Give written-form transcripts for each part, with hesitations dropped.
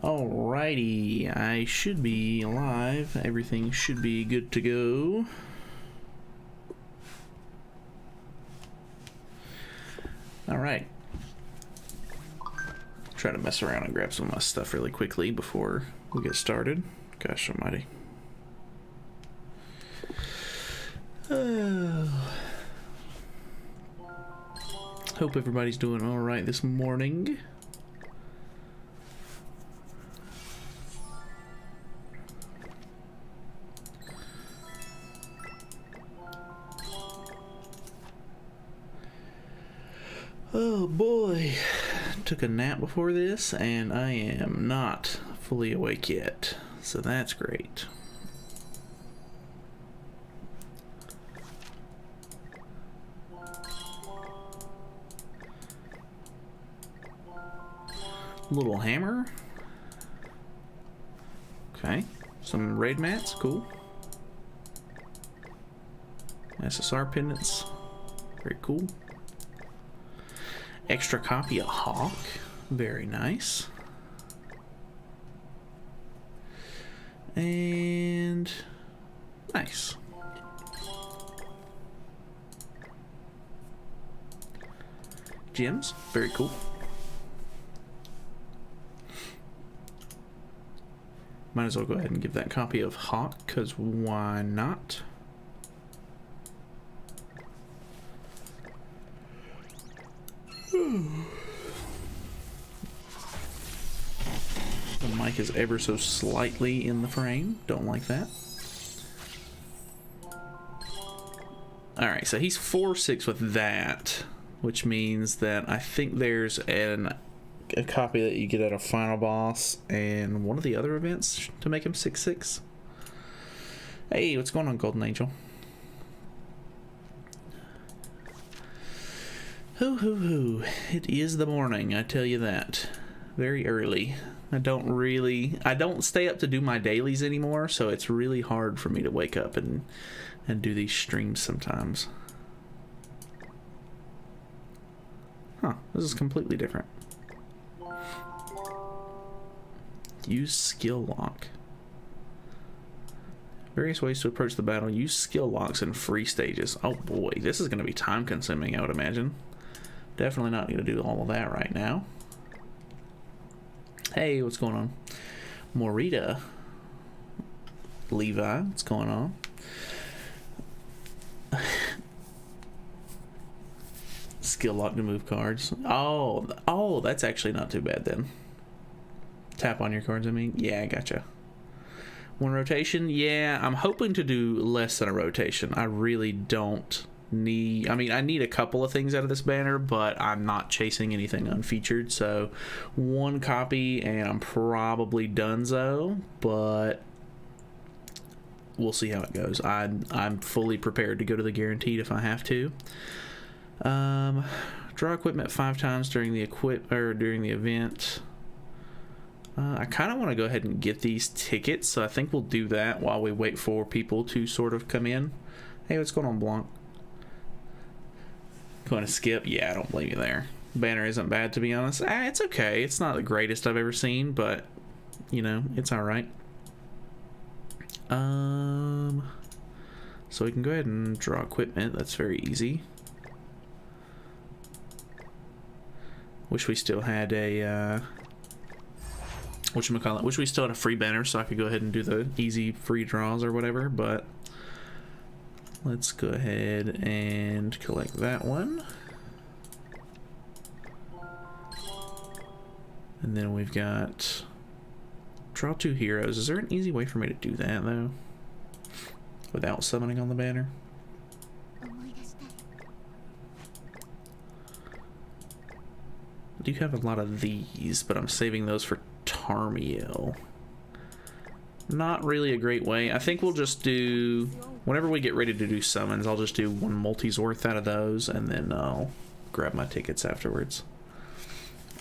Alrighty, I should be live. Everything should be good to go. Alright. Try to mess around and grab some of my stuff really quickly before we get started. Gosh almighty. Hope everybody's doing alright this morning. Oh boy, took a nap before this and I am not fully awake yet, so that's great. Little hammer. Okay, some raid mats, cool. SSR pendants, very cool. Extra copy of Hawk, very nice. And nice. Gems, very cool. Might as well go ahead and give that copy of Hawk, because why not? The mic is ever so slightly in the frame. Don't like that. Alright, so he's 4-6 with that, which means that I think there's a copy that you get at a final boss and one of the other events to make him 6-6. Hey, what's going on, Golden Angel? Hoo hoo hoo. It is the morning, I tell you that. Very early. I don't stay up to do my dailies anymore, so it's really hard for me to wake up and do these streams sometimes. Huh, this is completely different. Use skill lock. Various ways to approach the battle. Use skill locks in free stages. Oh boy, this is going to be time consuming, I would imagine. Definitely not going to do all of that right now. Hey, what's going on? Morita. Levi, what's going on? Skill lock to move cards. Oh, that's actually not too bad then. Tap on your cards, I mean. Yeah, I gotcha. One rotation? Yeah, I'm hoping to do less than a rotation. I really don't need... I mean, I need a couple of things out of this banner, but I'm not chasing anything unfeatured, so one copy and I'm probably donezo, but we'll see how it goes. I'm fully prepared to go to the guaranteed if I have to. Draw equipment 5 times during the event. I kind of want to go ahead and get these tickets, so I think we'll do that while we wait for people to sort of come in. Hey, what's going on, Blanc? Going to skip? Yeah, I don't blame you there. Banner isn't bad, to be honest. It's okay. It's not the greatest I've ever seen, but, you know, it's alright. So we can go ahead and draw equipment. That's very easy. Wish we still had a... whatchamacallit, wish we still had a free banner so I could go ahead and do the easy free draws or whatever, but let's go ahead and collect that one. And then we've got draw 2 heroes. Is there an easy way for me to do that though? Without summoning on the banner? I do have a lot of these, but I'm saving those for Tarmiel. Not really a great way. I think we'll just do, whenever we get ready to do summons, I'll just do 1 multi's worth out of those, and then I'll grab my tickets afterwards.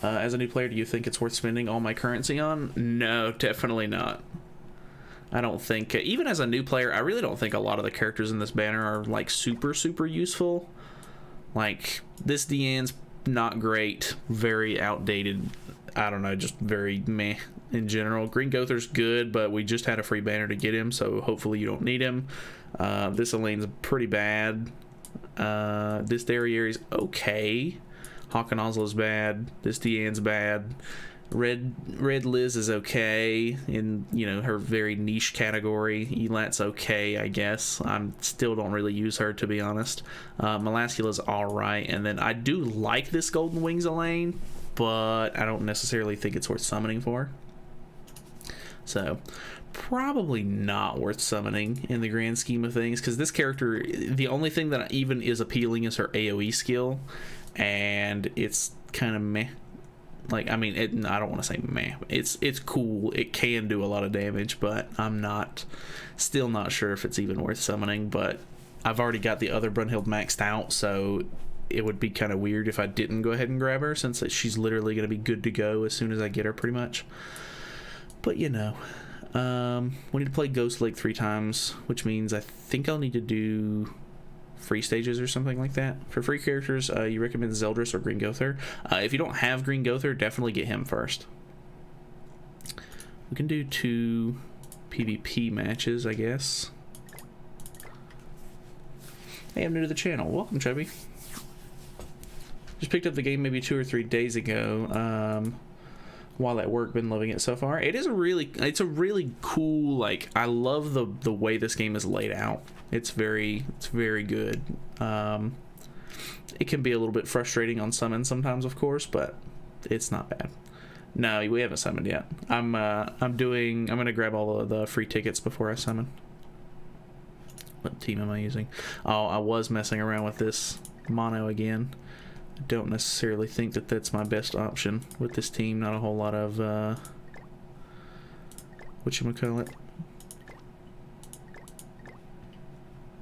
As a new player, do you think it's worth spending all my currency on? No, definitely not. I don't think, even as a new player, I really don't think a lot of the characters in this banner are like super useful. Like this Deanne's not great, very outdated. I don't know, just very meh in general. Green Gother's good, but we just had a free banner to get him, so hopefully you don't need him. This Elaine's pretty bad. This Derriere's okay. Hawken Oslo's bad. This Deanne's bad. Red Liz is okay in, you know, her very niche category. Elat's okay, I guess. I still don't really use her, to be honest. Melascula's alright, and then I do like this Golden Wings Elaine, but I don't necessarily think it's worth summoning for. So, probably not worth summoning in the grand scheme of things, because this character, the only thing that even is appealing is her AoE skill, and it's kind of meh. Like, I mean, I don't want to say meh. It's cool. It can do a lot of damage, but I'm still not sure if it's even worth summoning. But I've already got the other Brunhild maxed out, so it would be kind of weird if I didn't go ahead and grab her, since she's literally going to be good to go as soon as I get her, pretty much. But, you know, we need to play Ghost Lake 3 times, which means I think I'll need to do free stages or something like that. For free characters, you recommend Zeldris or Green Gother. If you don't have Green Gother, definitely get him first. We can do 2 PvP matches, I guess. Hey, I'm new to the channel. Welcome, Chubby. Just picked up the game maybe 2 or 3 days ago. While at work, been loving it so far. It's a really cool, like, I love the way this game is laid out. It's very good. It can be a little bit frustrating on summon sometimes, of course, but it's not bad. No, we haven't summoned yet. I'm gonna grab all of the free tickets before I summon. What team am I using? Oh, I was messing around with this mono again. I don't necessarily think that that's my best option with this team. Not a whole lot of whatchamacallit,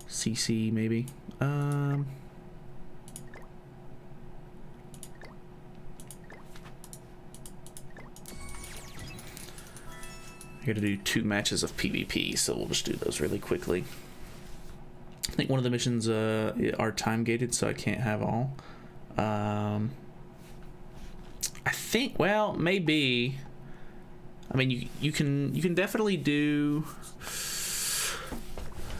CC maybe. I gotta do 2 matches of PvP, so we'll just do those really quickly. I think one of the missions are time gated, so I can't have all. I think, well, maybe. I mean, you can definitely do.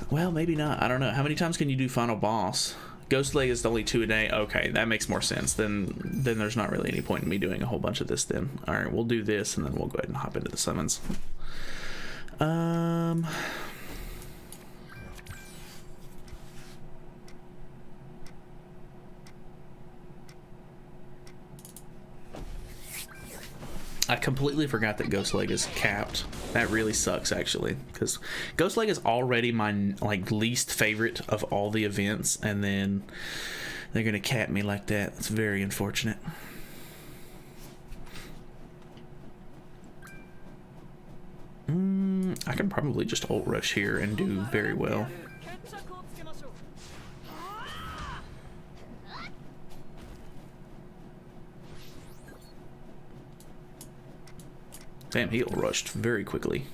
Well, maybe not. I don't know. How many times can you do final boss? Ghost Lake is only 2 a day. Okay, that makes more sense. Then there's not really any point in me doing a whole bunch of this. Then, all right, we'll do this, and then we'll go ahead and hop into the summons. I completely forgot that Ghost Leg is capped. That really sucks, actually, because Ghost Leg is already my least favorite of all the events, and then they're gonna cap me like that. It's very unfortunate. I can probably just ult rush here and do very well. Damn, he rushed very quickly.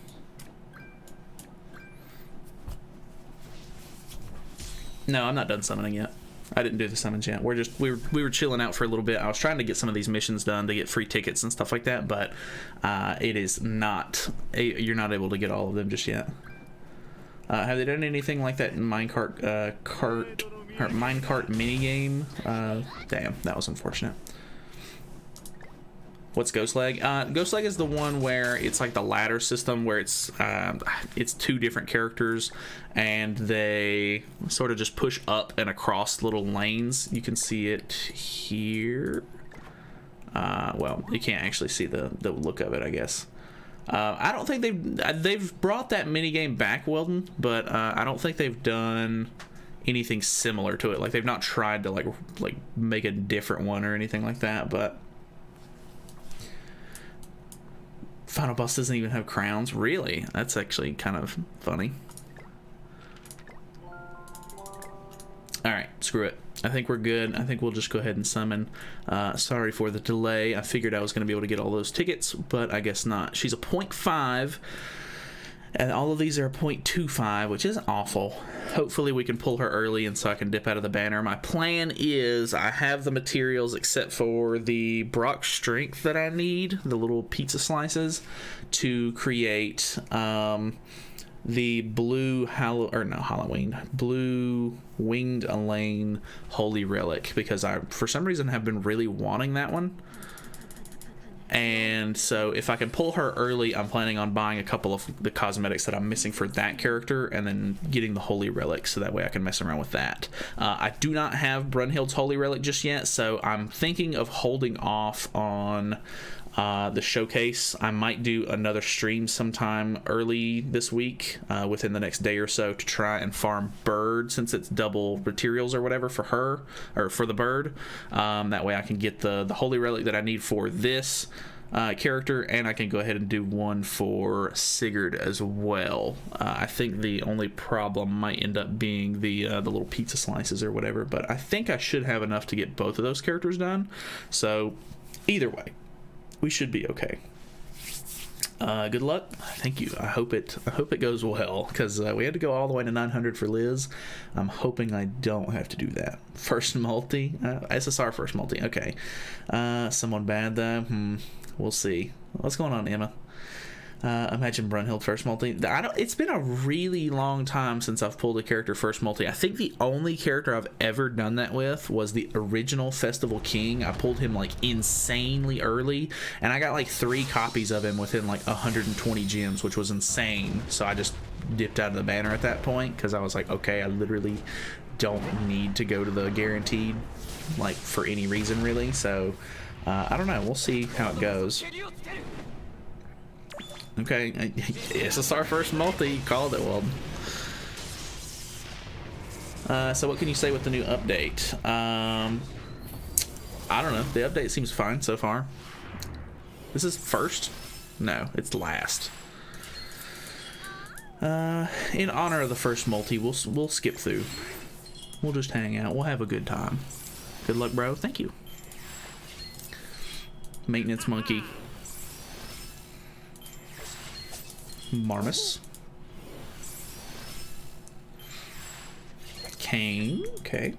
No, I'm not done summoning yet. I didn't do the summons yet. We were chilling out for a little bit. I was trying to get some of these missions done to get free tickets and stuff like that, but it is not. You're not able to get all of them just yet. Have they done anything like that in minecart minigame? Damn, that was unfortunate. What's Ghost Leg? Ghost Leg is the one where it's like the ladder system, where it's 2 different characters, and they sort of just push up and across little lanes. You can see it here. Well, you can't actually see the look of it, I guess. I don't think they've brought that minigame back, Weldon, but I don't think they've done anything similar to it. Like, they've not tried to like make a different one or anything like that, but. Final boss doesn't even have crowns. Really? That's actually kind of funny. Alright, screw it. I think we're good. I think we'll just go ahead and summon. Sorry for the delay. I figured I was going to be able to get all those tickets, but I guess not. She's a 0.5. And all of these are 0.25, which is awful. Hopefully we can pull her early and so I can dip out of the banner. My plan is I have the materials except for the Brock strength that I need, the little pizza slices, to create the blue blue winged Elaine holy relic, because I for some reason have been really wanting that one. And so if I can pull her early, I'm planning on buying a couple of the cosmetics that I'm missing for that character and then getting the Holy Relic so that way I can mess around with that. I do not have Brunhild's Holy Relic just yet, so I'm thinking of holding off on the showcase. I might do another stream sometime early this week, within the next day or so, to try and farm bird, since it's double materials or whatever for her, or for the bird. That way I can get the Holy Relic that I need for this character, and I can go ahead and do one for Sigurd as well. I think the only problem might end up being the little pizza slices or whatever, but I think I should have enough to get both of those characters done. So either way, we should be okay. Good luck. Thank you. I hope it goes well, because we had to go all the way to 900 for Liz. I'm hoping I don't have to do that. First multi, SSR first multi. Okay. Someone bad though. We'll see. What's going on, Emma? Imagine Brunhild first multi. It's been a really long time since I've pulled a character first multi. I think the only character I've ever done that with was the original Festival King. I pulled him like insanely early, and I got like 3 copies of him within like 120 gems, which was insane. So I just dipped out of the banner at that point, because I was like, okay, I literally don't need to go to the guaranteed like for any reason really. So I don't know. We'll see how it goes. Okay, SSR first multi, called it. Well, so what can you say with the new update? I don't know. The update seems fine so far. This is first? No, it's last. In honor of the first multi, we'll skip through. We'll just hang out. We'll have a good time. Good luck, bro. Thank you. Maintenance monkey. Marmus. Kane. Okay.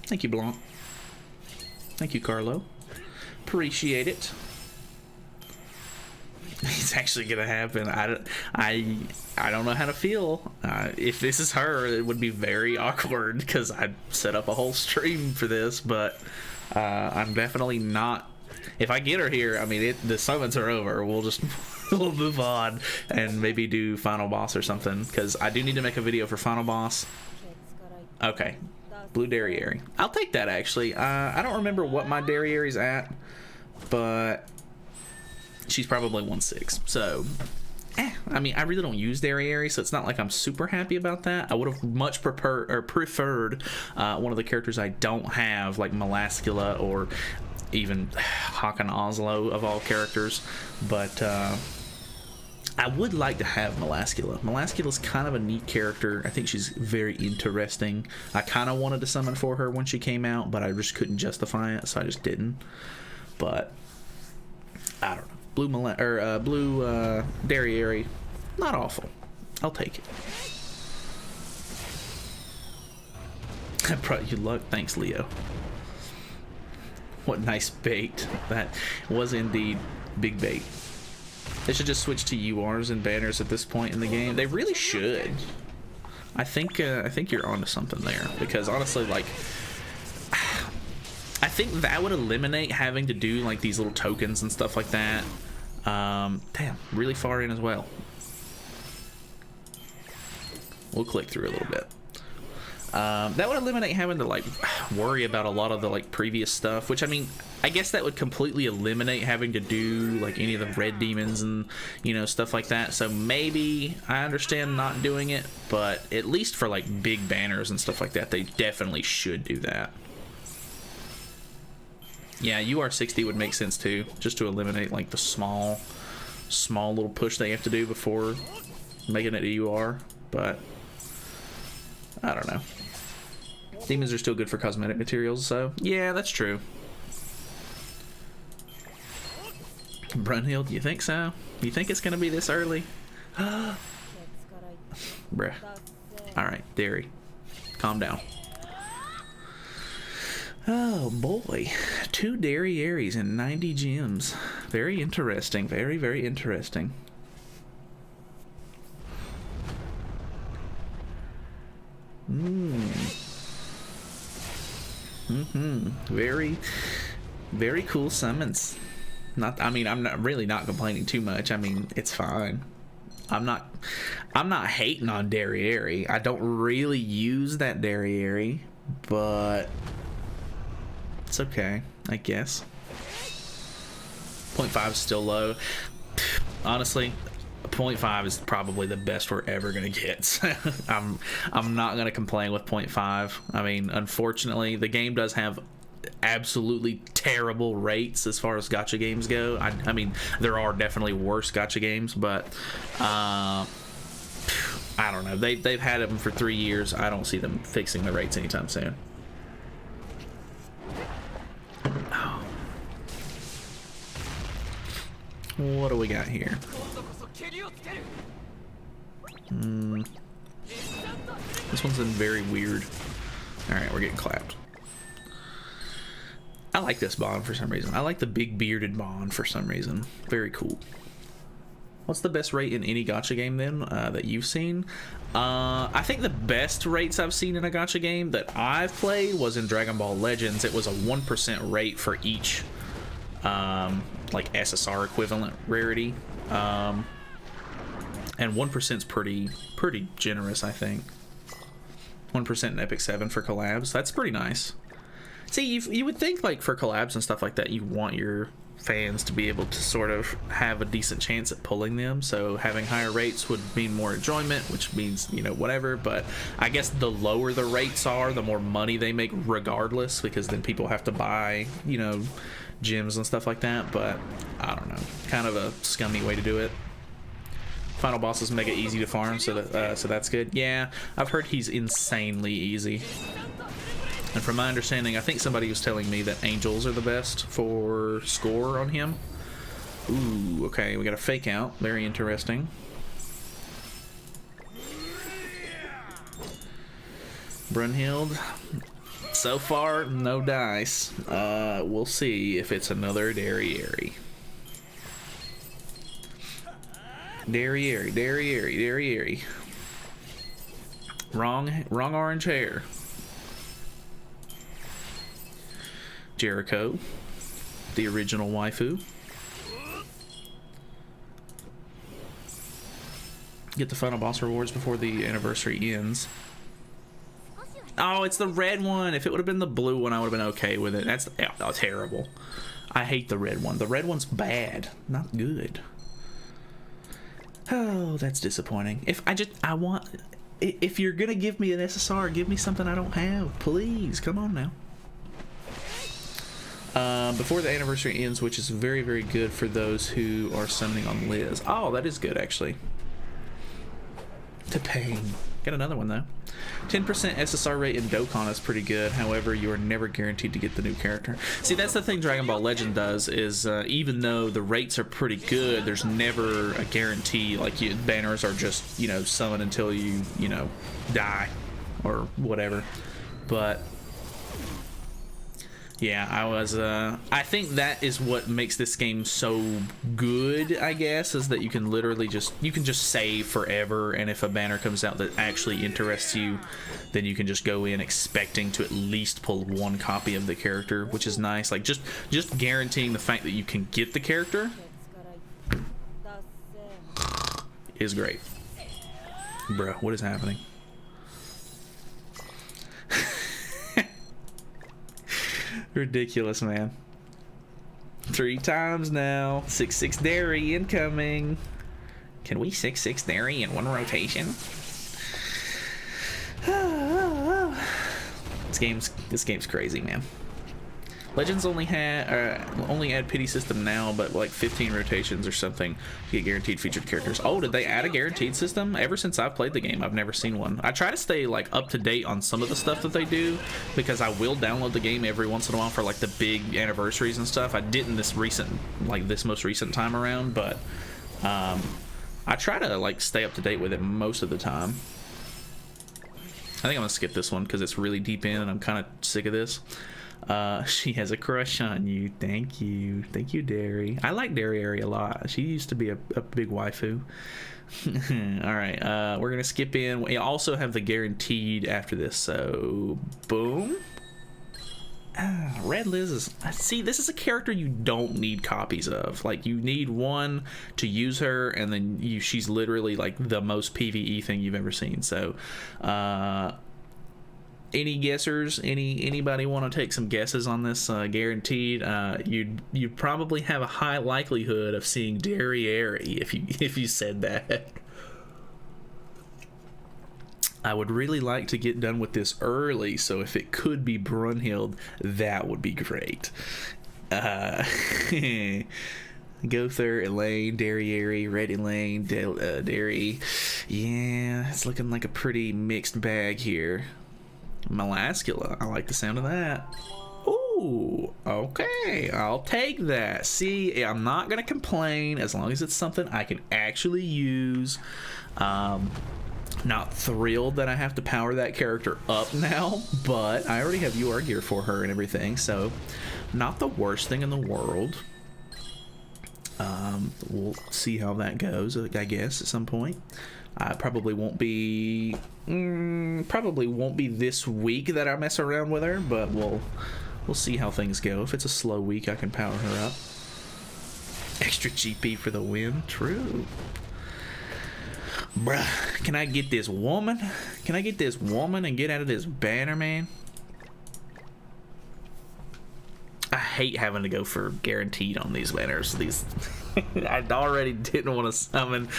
Thank you, Blanc. Thank you, Carlo. Appreciate it. It's actually gonna happen. I don't know how to feel. If this is her, it would be very awkward, because I set up a whole stream for this, but I'm definitely not. If I get her here, I mean, the summons are over. We'll just we'll move on and maybe do final boss or something, because I do need to make a video for final boss. Okay, blue Derriere. I'll take that, actually. I don't remember what my Derriere's at, but she's probably 1/6. So, I mean, I really don't use Derriere, so it's not like I'm super happy about that. I would have much preferred one of the characters I don't have, like Melascula or even Hakan Oslo of all characters, but I would like to have Melascula. Melascula's kind of a neat character. I think she's very interesting. I kind of wanted to summon for her when she came out, but I just couldn't justify it, so I just didn't. But I don't know. Blue Derriere, not awful. I'll take it. I brought you luck. Thanks, Leo. What nice bait. That was indeed big bait. They should just switch to URs and banners at this point in the game. They really should. I think you're onto something there, because honestly, like, I think that would eliminate having to do like these little tokens and stuff like that. Damn, really far in as well. We'll click through a little bit. That would eliminate having to like worry about a lot of the like previous stuff, which, I mean, I guess that would completely eliminate having to do like any of the red demons and, you know, stuff like that. So maybe I understand not doing it, but at least for like big banners and stuff like that, they definitely should do that. Yeah, UR60 would make sense too, just to eliminate like the small little push they have to do before making it a UR, but I don't know. Demons are still good for cosmetic materials, so yeah, that's true. Brunhild, you think so? You think it's gonna be this early? Bruh. Alright, dairy. Calm down. Oh boy. 2 dairy Aries and 90 gems. Very interesting. Very, very interesting. Very, very cool summons. I'm not really not complaining too much. I mean, it's fine. I'm not hating on Derriere. I don't really use that Derriere, but it's okay, I guess. 0.5 is still low. Honestly, 0.5 is probably the best we're ever gonna get. I'm not gonna complain with 0.5. I mean, unfortunately, the game does have absolutely terrible rates as far as gacha games go. I mean, there are definitely worse gacha games, but I don't know. They've had them for 3 years. I don't see them fixing the rates anytime soon. Oh. What do we got here? This one's in very weird. Alright, we're getting clapped. I like this bond for some reason. I like the big bearded bond for some reason. Very cool. What's the best rate in any gacha game then that you've seen? I think the best rates I've seen in a gacha game that I've played was in Dragon Ball Legends. It was a 1% rate for each like SSR equivalent rarity. And 1% is pretty generous, I think. 1% in Epic 7 for collabs. That's pretty nice. See, you would think, like, for collabs and stuff like that, you want your fans to be able to sort of have a decent chance at pulling them, so having higher rates would mean more enjoyment, which means, you know, whatever. But I guess the lower the rates are, the more money they make regardless, because then people have to buy, you know, gems and stuff like that. But I don't know, kind of a scummy way to do it. Final bosses make it easy to farm, so that's good. Yeah, I've heard he's insanely easy. And from my understanding, I think somebody was telling me that angels are the best for score on him. Ooh, okay, we got a fake out. Very interesting. Brunhild. So far, no dice. We'll see if it's another Derriere. Derriere. Wrong orange hair. Jericho, the original waifu. Get the final boss rewards before the anniversary ends. Oh, it's the red one. If it would have been the blue one, I would have been okay with it. That's terrible. I hate the red one. The red one's bad, not good. Oh, that's disappointing. If you're gonna give me an SSR, give me something I don't have, please. Come on now. Before the anniversary ends, which is very, very good for those who are summoning on Liz. Oh, that is good, actually. To pain. Get another one, though. 10% SSR rate in Dokkan is pretty good. However, you are never guaranteed to get the new character. See, that's the thing Dragon Ball Legend does, is even though the rates are pretty good, there's never a guarantee. Like, banners are just, you know, summon until you know, die or whatever. But yeah, I think that is what makes this game so good, I guess, is that you can literally just save forever, and if a banner comes out that actually interests you, then you can just go in expecting to at least pull one copy of the character, which is nice. Like, just guaranteeing the fact that you can get the character is great. Bruh, what is happening? Ridiculous, man. 3 times now. 6-6 dairy incoming. Can we 6-6 dairy in one rotation? This game's crazy, man. Legends only add pity system now, but like 15 rotations or something to get guaranteed featured characters. Oh, did they add a guaranteed system? Ever since I've played the game, I've never seen one. I try to stay like up to date on some of the stuff that they do, because I will download the game every once in a while for like the big anniversaries and stuff. I didn't this most recent time around, but I try to like stay up to date with it most of the time. I think I'm gonna skip this one because it's really deep in and I'm kind of sick of this. She has a crush on you. Thank you, Derry. I like Derry a lot. She used to be a big waifu. All right, we're gonna skip in. We also have the guaranteed after this, so boom. Red Liz is, see, this is a character you don't need copies of. Like, you need one to use her, and then she's literally like the most PvE thing you've ever seen. So any guessers? Anybody want to take some guesses on this guaranteed? You'd probably have a high likelihood of seeing Derry if you said that. I would really like to get done with this early, so if it could be Brunhild, that would be great. Gother, Elaine, Derry, Red Elaine, Derry. Yeah, it's looking like a pretty mixed bag here. Melascula, I like the sound of that. Ooh, okay, I'll take that. See, I'm not gonna complain as long as it's something I can actually use. Not thrilled that I have to power that character up now, but I already have UR gear for her and everything, so not the worst thing in the world. We'll see how that goes, I guess, at some point. Probably won't be this week that I mess around with her, but we'll see how things go. If it's a slow week, I can power her up. Extra GP for the win. True. Bruh, can I get this woman? Can I get this woman and get out of this banner, man? I hate having to go for guaranteed on these banners. I already didn't want to summon,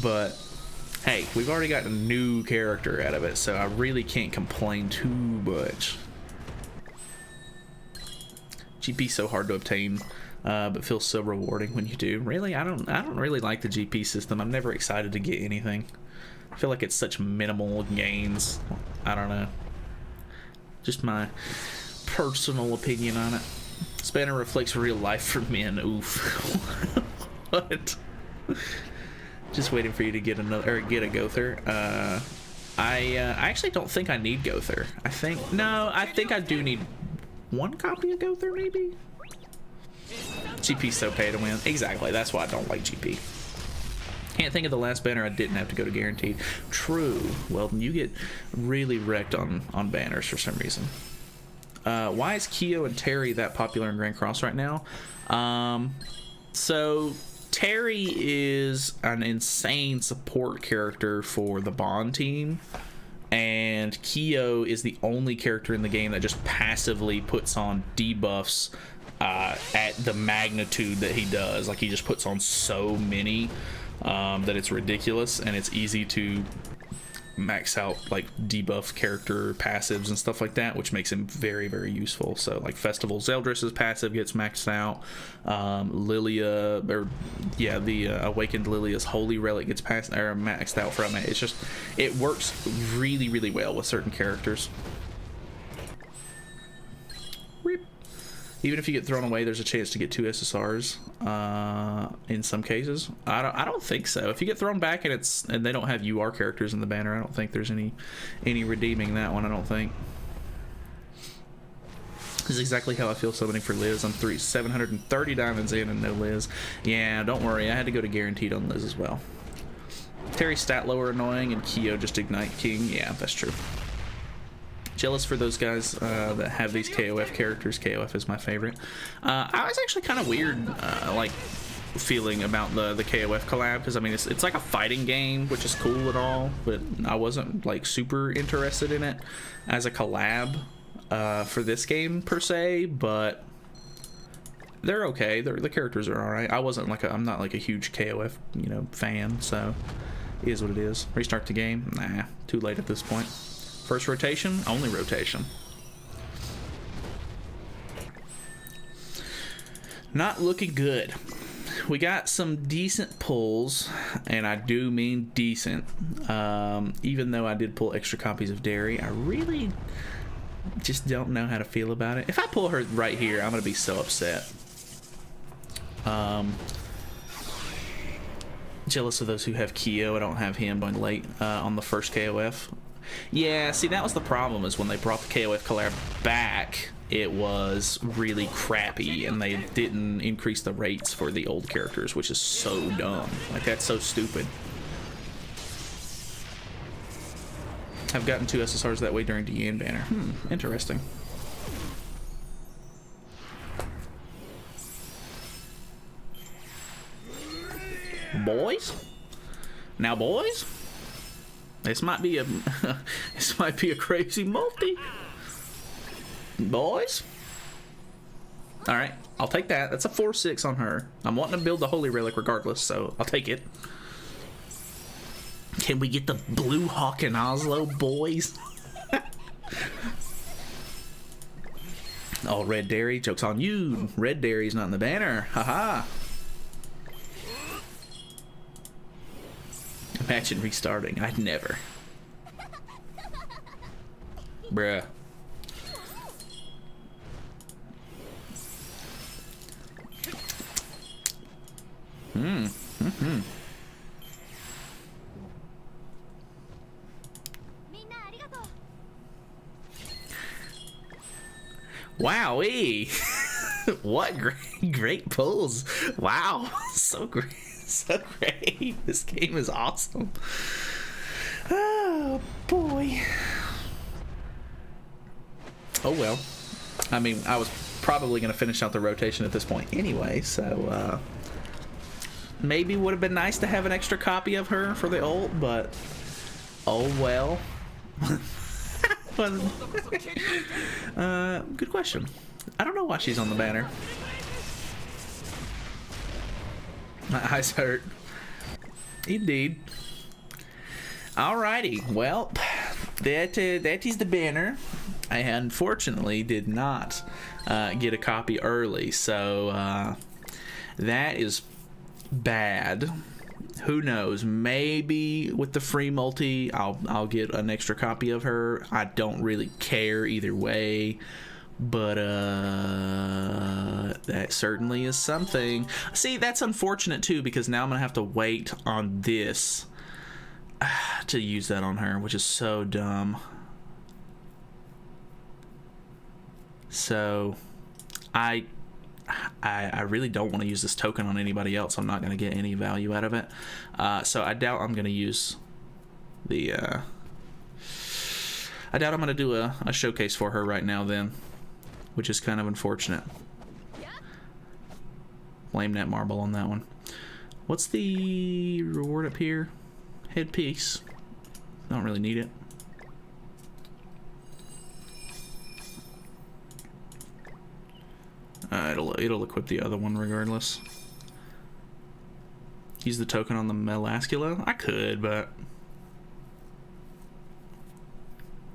but hey, we've already got a new character out of it, so I really can't complain too much. GP's so hard to obtain, but feels so rewarding when you do. Really, I don't really like the GP system. I'm never excited to get anything. I feel like it's such minimal gains. I don't know. Just my personal opinion on it. Spanner reflects real life for men. Oof. What? Just waiting for you to get a Gother. I actually don't think I need Gother. I think I do need one copy of Gother, maybe. GP's so pay to win. Exactly. That's why I don't like GP. Can't think of the last banner I didn't have to go to guaranteed. True. Well, you get really wrecked on banners for some reason. Why is Kyo and Terry that popular in Grand Cross right now? So Terry is an insane support character for the Bond team, and Kyo is the only character in the game that just passively puts on debuffs at the magnitude that he does. Like, he just puts on so many that it's ridiculous, and it's easy to max out like debuff character passives and stuff like that, which makes him very, very useful. So like Festival Zeldris' passive gets maxed out. Lilia, or yeah, the Awakened Lilia's Holy Relic gets maxed out from it. It's just, it works really, really well with certain characters. Rip. Even if you get thrown away, there's a chance to get 2 SSRs in some cases. I don't think so. If you get thrown back and they don't have UR characters in the banner, I don't think there's any redeeming that one. I don't think. This is exactly how I feel summoning for Liz. I'm 730 diamonds in and no Liz. Yeah, don't worry. I had to go to guaranteed on Liz as well. Terry's stat lower annoying, and Kyo just Ignite King. Yeah, that's true. Jealous for those guys that have these KOF characters. KOF is my favorite. I was actually kind of weird, like, feeling about the KOF collab, because I mean it's like a fighting game, which is cool and all, but I wasn't like super interested in it as a collab for this game per se. But they're okay. The characters are all right. I'm not like a huge KOF fan, so it is what it is. Restart the game? Nah, too late at this point. First rotation, only rotation. Not looking good. We got some decent pulls, and I do mean decent. Even though I did pull extra copies of Dairy, I really just don't know how to feel about it. If I pull her right here, I'm gonna be so upset. Jealous of those who have Keo. I don't have him going late on the first KOF. Yeah, see, that was the problem, is when they brought the KOF collab back, it was really crappy, and they didn't increase the rates for the old characters, which is so dumb. Like, that's so stupid. I've gotten 2 SSRs that way during Deanne banner. Interesting. Boys? Now, boys? This might be a this might be a crazy multi. Boys? Alright, I'll take that. That's a 4-6 on her. I'm wanting to build the Holy Relic regardless, so I'll take it. Can we get the Blue Hawk in Oslo, boys? Oh, Red Dairy, joke's on you. Red Dairy's not in the banner. Haha. Imagine restarting. I'd never. Bruh. Wowee! What great pulls! Wow, so great, so great! This game is awesome. Oh boy. Oh well. I mean, I was probably going to finish out the rotation at this point anyway, so maybe would have been nice to have an extra copy of her for the ult, but oh well. Good question. I don't know why she's on the banner. My eyes hurt. Indeed. Alrighty, well, that is the banner. I unfortunately did not get a copy early, so that is bad. Who knows? Maybe with the free multi, I'll get an extra copy of her. I don't really care either way, but that certainly is something. See, that's unfortunate too, because now I'm gonna have to wait on this to use that on her, which is so dumb. So I really don't want to use this token on anybody else. I'm not going to get any value out of it. So I doubt I'm going to use the... I doubt I'm going to do a showcase for her right now then, which is kind of unfortunate. Blame that marble on that one. What's the reward up here? Headpiece. Don't really need it. It'll equip the other one regardless. Use the token on the Melascula? I could, but...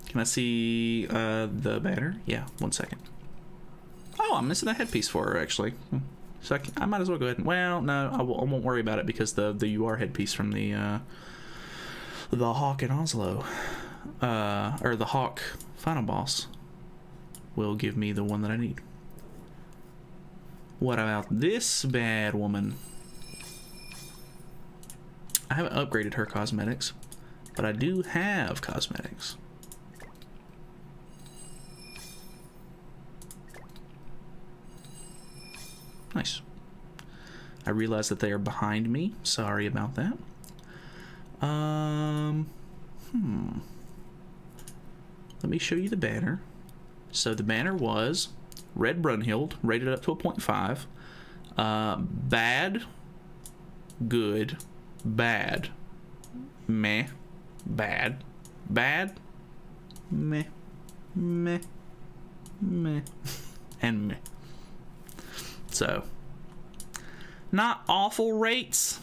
Can I see the banner? Yeah, 1 second. Oh, I'm missing a headpiece for her, actually. So I might as well go ahead and... Well, no, I won't worry about it because the UR headpiece from the Hawk in Oslo, or the Hawk final boss, will give me the one that I need. What about this bad woman? I haven't upgraded her cosmetics, but I do have cosmetics. Nice. I realize that they are behind me. Sorry about that. Let me show you the banner. So the banner was Red Brunhild, rated up to a 0.5. Bad, good, bad, meh, bad, bad, meh, meh, meh, and meh. So, not awful rates.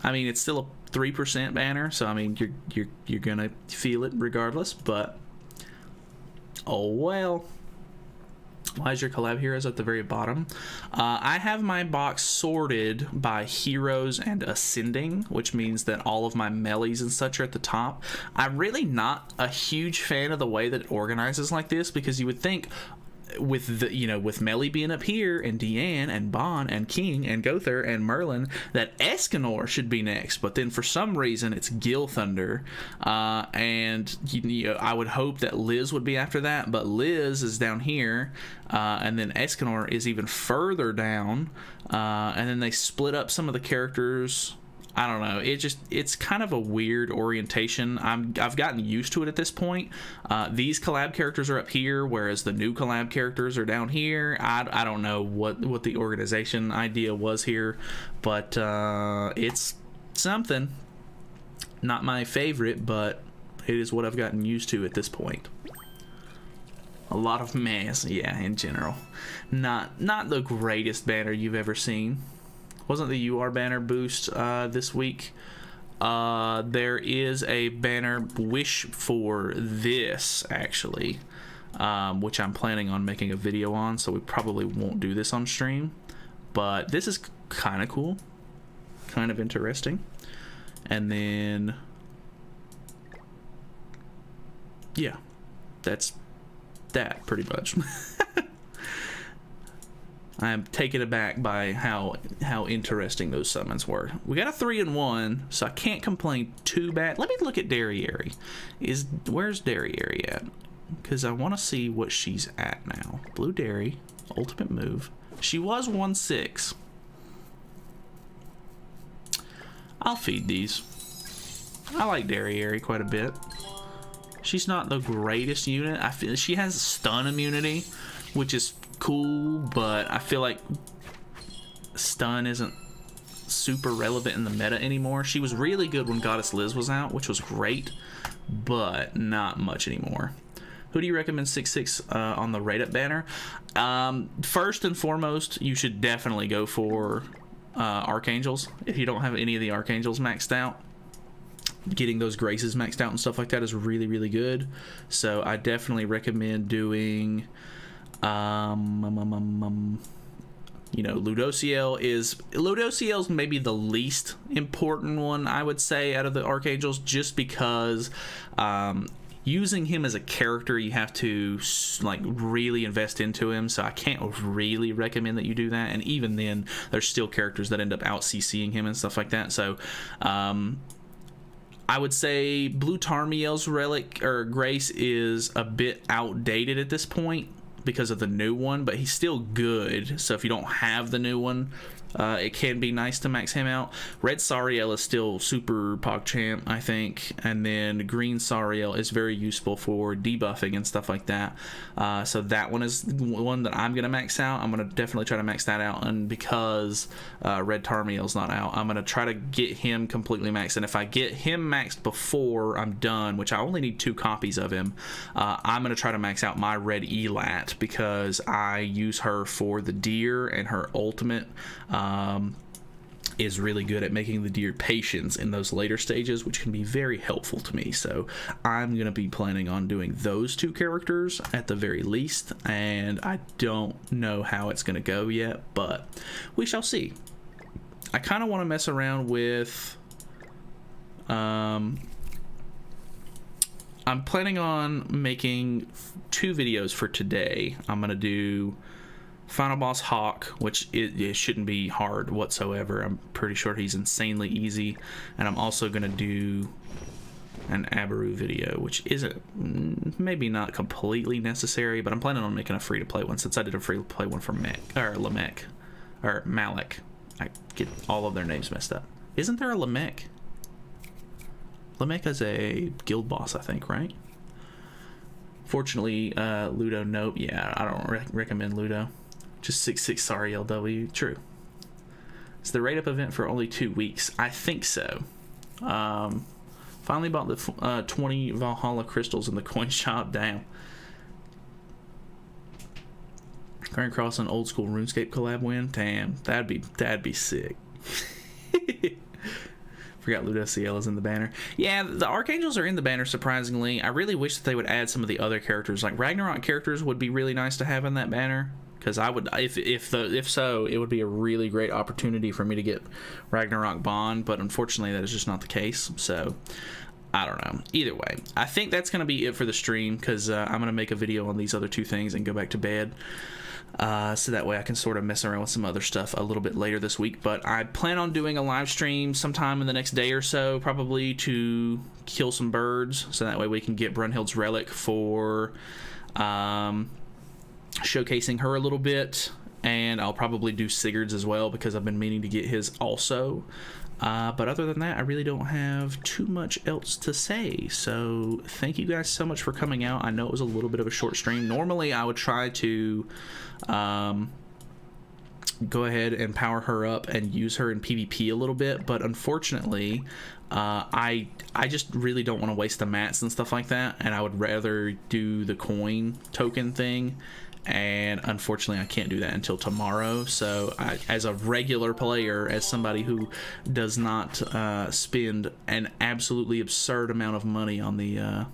I mean, it's still a 3% banner, so I mean, you're gonna feel it regardless. But oh well. Why is your collab heroes at the very bottom? I have my box sorted by heroes and ascending, which means that all of my melees and such are at the top. I'm really not a huge fan of the way that it organizes like this, because you would think with the, you know, with Melee being up here and Deanne and Bon and King and Gother and Merlin, that Escanor should be next, but then for some reason it's Gil Thunder, and you know, I would hope that Liz would be after that, but Liz is down here, and then Escanor is even further down, and then they split up some of the characters. I don't know. It's kind of a weird orientation. I've gotten used to it at this point. These collab characters are up here, whereas the new collab characters are down here. I don't know what the organization idea was here, but it's something. Not my favorite, but it is what I've gotten used to at this point. A lot of mess, yeah, in general. Not the greatest banner you've ever seen. Wasn't the UR banner boost this week? There is a banner wish for this, actually, which I'm planning on making a video on, so we probably won't do this on stream. But this is kind of cool, kind of interesting. And then, yeah, that's that pretty much. I am taken aback by how interesting those summons were. We got a 3-in-1, so I can't complain too bad. Let me look at Derriere. Where's Derriere at? Because I want to see what she's at now. Blue Derry, ultimate move. She was 1/6. I'll feed these. I like Derriere quite a bit. She's not the greatest unit. I feel she has stun immunity, which is cool, but I feel like stun isn't super relevant in the meta anymore. She was really good when Goddess Liz was out, which was great, but not much anymore. Who do you recommend 6/6 on the rate up banner? First and foremost, you should definitely go for Archangels. If you don't have any of the Archangels maxed out, getting those Graces maxed out and stuff like that is really, really good. So I definitely recommend doing you know, Ludociel's maybe the least important one, I would say, out of the Archangels, just because using him as a character, you have to like really invest into him, so I can't really recommend that you do that. And even then, there's still characters that end up out CCing him and stuff like that. So I would say Blue Tarmiel's relic or Grace is a bit outdated at this point because of the new one, but he's still good. So if you don't have the new one, it can be nice to max him out. Red Sariel is still super PogChamp, I think, and then Green Sariel is very useful for debuffing and stuff like that. So that one is one that I'm gonna max out. I'm gonna definitely try to max that out, and because Red Tarmiel's not out, I'm gonna try to get him completely maxed. And if I get him maxed before I'm done, which I only need 2 copies of him, I'm gonna try to max out my Red Elat, because I use her for the deer, and her ultimate is really good at making the deer patience in those later stages, which can be very helpful to me. So I'm going to be planning on doing those 2 characters at the very least, and I don't know how it's going to go yet, but we shall see. I kind of want to mess around with I'm planning on making 2 videos for today. I'm going to do Final Boss Hawk, which it shouldn't be hard whatsoever. I'm pretty sure he's insanely easy. And I'm also going to do an Abaru video, which isn't maybe not completely necessary, but I'm planning on making a free-to-play one, since I did a free-to-play one for Malik. I get all of their names messed up. Isn't there a Lamech? Lamech is a guild boss, I think, right? Fortunately, Ludo, nope. Yeah, I don't recommend Ludo. Just 6/6 sorry LW. True. It's the rate up event for only 2 weeks. I think so. Finally bought the 20 Valhalla crystals in the coin shop. Damn. Grand Cross and old school RuneScape collab win. Damn, that'd be sick. Forgot Ludociel is in the banner. Yeah, the Archangels are in the banner, surprisingly. I really wish that they would add some of the other characters. Like, Ragnarok characters would be really nice to have in that banner. Because I would, if so, it would be a really great opportunity for me to get Ragnarok Bond. But unfortunately, that is just not the case. So, I don't know. Either way, I think that's going to be it for the stream. Because I'm going to make a video on these other two things and go back to bed. So that way I can sort of mess around with some other stuff a little bit later this week. But I plan on doing a live stream sometime in the next day or so, probably, to kill some birds. So that way we can get Brunhild's relic for showcasing her a little bit. And I'll probably do Sigurd's as well, because I've been meaning to get his also. But other than that, I really don't have too much else to say. So thank you guys so much for coming out. I know it was a little bit of a short stream. Normally I would try to go ahead and power her up and use her in PvP a little bit, but unfortunately I just really don't want to waste the mats and stuff like that, and I would rather do the coin token thing. And unfortunately I can't do that until tomorrow. So as a regular player, as somebody who does not spend an absolutely absurd amount of money on the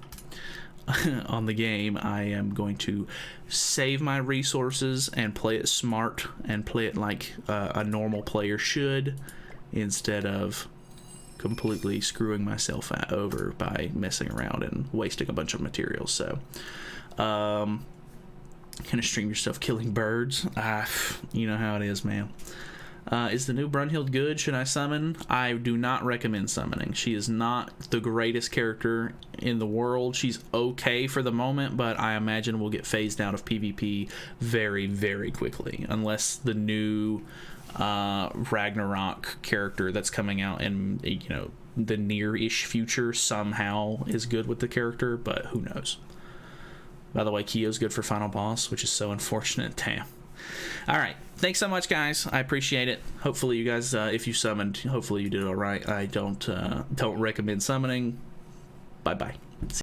on the game, I am going to save my resources and play it smart and play it like a normal player should, instead of completely screwing myself over by messing around and wasting a bunch of materials. So kind of stream yourself killing birds. You know how it is, man. Is the new Brunhild good? Should I summon? I do not recommend summoning. She is not the greatest character in the world. She's okay for the moment, but I imagine we'll get phased out of PvP very, very quickly, unless the new Ragnarok character that's coming out in, you know, the near-ish future somehow is good with the character, but who knows. By the way, Kyo's good for final boss, which is so unfortunate. Damn. All right. Thanks so much, guys. I appreciate it. Hopefully you guys, if you summoned, hopefully you did all right. I don't recommend summoning. Bye-bye.